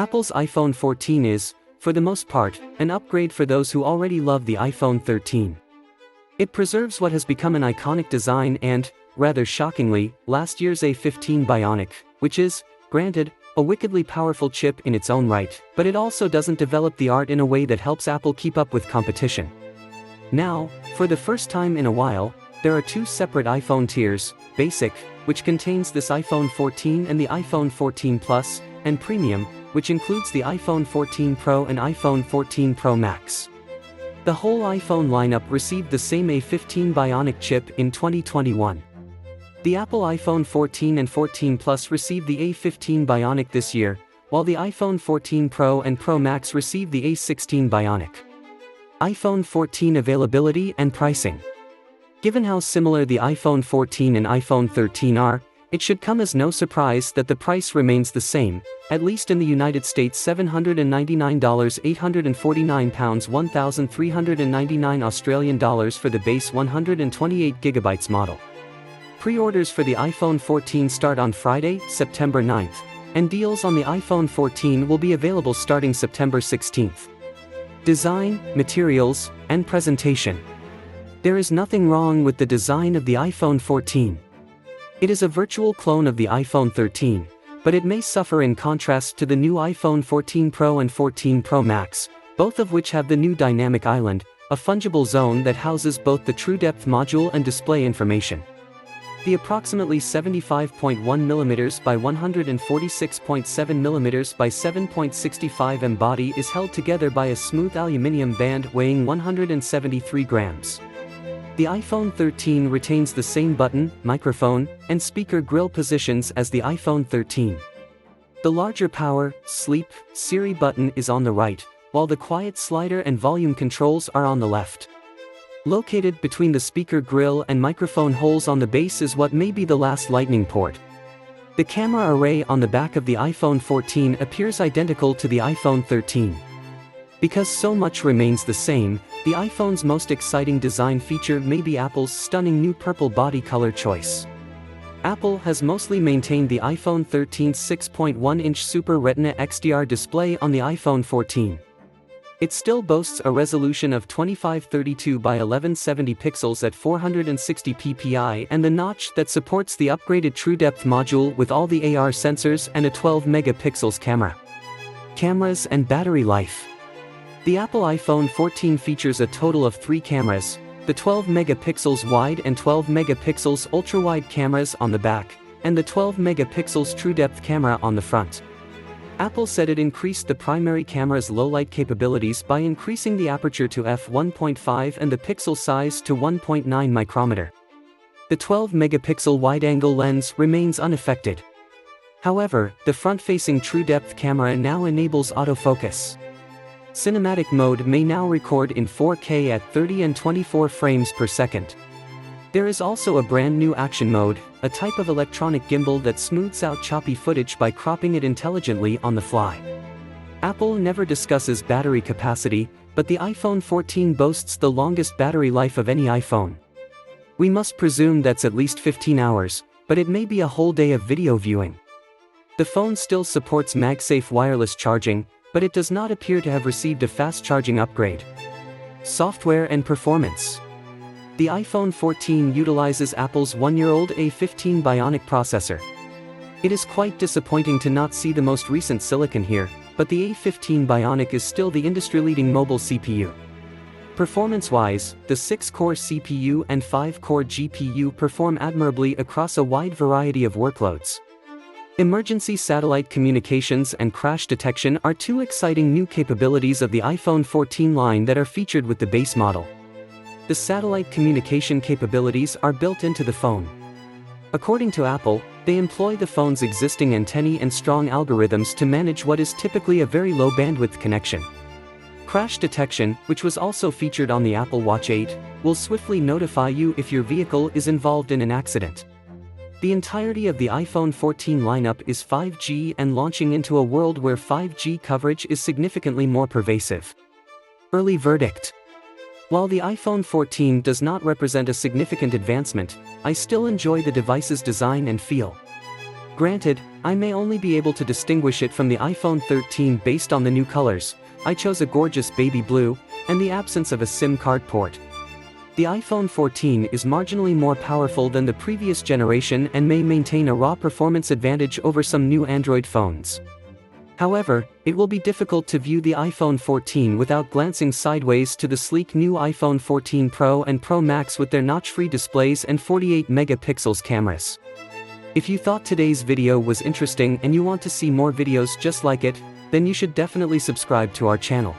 Apple's iPhone 14 is, for the most part, an upgrade for those who already love the iPhone 13. It preserves what has become an iconic design and, rather shockingly, last year's A15 Bionic, which is, granted, a wickedly powerful chip in its own right, but it also doesn't develop the art in a way that helps Apple keep up with competition. Now, for the first time in a while, there are two separate iPhone tiers: Basic, which contains this iPhone 14 and the iPhone 14 Plus, and Premium, which includes the iPhone 14 Pro and iPhone 14 Pro Max. The whole iPhone lineup received the same A15 Bionic chip in 2021. The Apple iPhone 14 and 14 Plus received the A15 Bionic this year, while the iPhone 14 Pro and Pro Max received the A16 Bionic. iPhone 14 availability and pricing. Given how similar the iPhone 14 and iPhone 13 are, it should come as no surprise that the price remains the same, at least in the United States: $799, £849, £1,399 Australian dollars for the base 128GB model. Pre-orders for the iPhone 14 start on Friday, September 9th, and deals on the iPhone 14 will be available starting September 16th. Design, materials, and presentation. There is nothing wrong with the design of the iPhone 14. It is a virtual clone of the iPhone 13, but it may suffer in contrast to the new iPhone 14 Pro and 14 Pro Max, both of which have the new Dynamic Island, a fungible zone that houses both the TrueDepth module and display information. The approximately 75.1mm by 146.7mm by 7.65mm body is held together by a smooth aluminum band weighing 173 grams. The iPhone 13 retains the same button, microphone, and speaker grille positions as the iPhone 13. The larger Power, Sleep, Siri button is on the right, while the quiet slider and volume controls are on the left. Located between the speaker grille and microphone holes on the base is what may be the last Lightning port. The camera array on the back of the iPhone 14 appears identical to the iPhone 13. Because so much remains the same, the iPhone's most exciting design feature may be Apple's stunning new purple body color choice. Apple has mostly maintained the iPhone 13's 6.1-inch Super Retina XDR display on the iPhone 14. It still boasts a resolution of 2532 by 1170 pixels at 460 ppi and the notch that supports the upgraded TrueDepth module with all the AR sensors and a 12-megapixels camera. Cameras and battery life. The Apple iPhone 14 features a total of 3 cameras, the 12-megapixels wide and 12-megapixels ultra-wide cameras on the back, and the 12-megapixels TrueDepth camera on the front. Apple said it increased the primary camera's low-light capabilities by increasing the aperture to f1.5 and the pixel size to 1.9 micrometer. The 12-megapixel wide-angle lens remains unaffected. However, the front-facing TrueDepth camera now enables autofocus. Cinematic mode may now record in 4K at 30 and 24 frames per second. There is also a brand new action mode, a type of electronic gimbal that smooths out choppy footage by cropping it intelligently on the fly. Apple never discusses battery capacity, but the iPhone 14 boasts the longest battery life of any iPhone. We must presume that's at least 15 hours, but it may be a whole day of video viewing. The phone still supports MagSafe wireless charging, but it does not appear to have received a fast charging upgrade. Software and performance. The iPhone 14 utilizes Apple's 1-year-old A15 Bionic processor. It is quite disappointing to not see the most recent silicon here, but the A15 Bionic is still the industry-leading mobile CPU. Performance-wise, the 6-core CPU and 5-core GPU perform admirably across a wide variety of workloads. Emergency satellite communications and crash detection are two exciting new capabilities of the iPhone 14 line that are featured with the base model. The satellite communication capabilities are built into the phone. According to Apple, they employ the phone's existing antennae and strong algorithms to manage what is typically a very low bandwidth connection. Crash detection, which was also featured on the Apple Watch 8, will swiftly notify you if your vehicle is involved in an accident. The entirety of the iPhone 14 lineup is 5G and launching into a world where 5G coverage is significantly more pervasive. Early verdict. While the iPhone 14 does not represent a significant advancement, I still enjoy the device's design and feel. Granted, I may only be able to distinguish it from the iPhone 13 based on the new colors. I chose a gorgeous baby blue, and the absence of a SIM card port. The iPhone 14 is marginally more powerful than the previous generation and may maintain a raw performance advantage over some new Android phones. However, it will be difficult to view the iPhone 14 without glancing sideways to the sleek new iPhone 14 Pro and Pro Max with their notch-free displays and 48 megapixels cameras. If you thought today's video was interesting and you want to see more videos just like it, then you should definitely subscribe to our channel.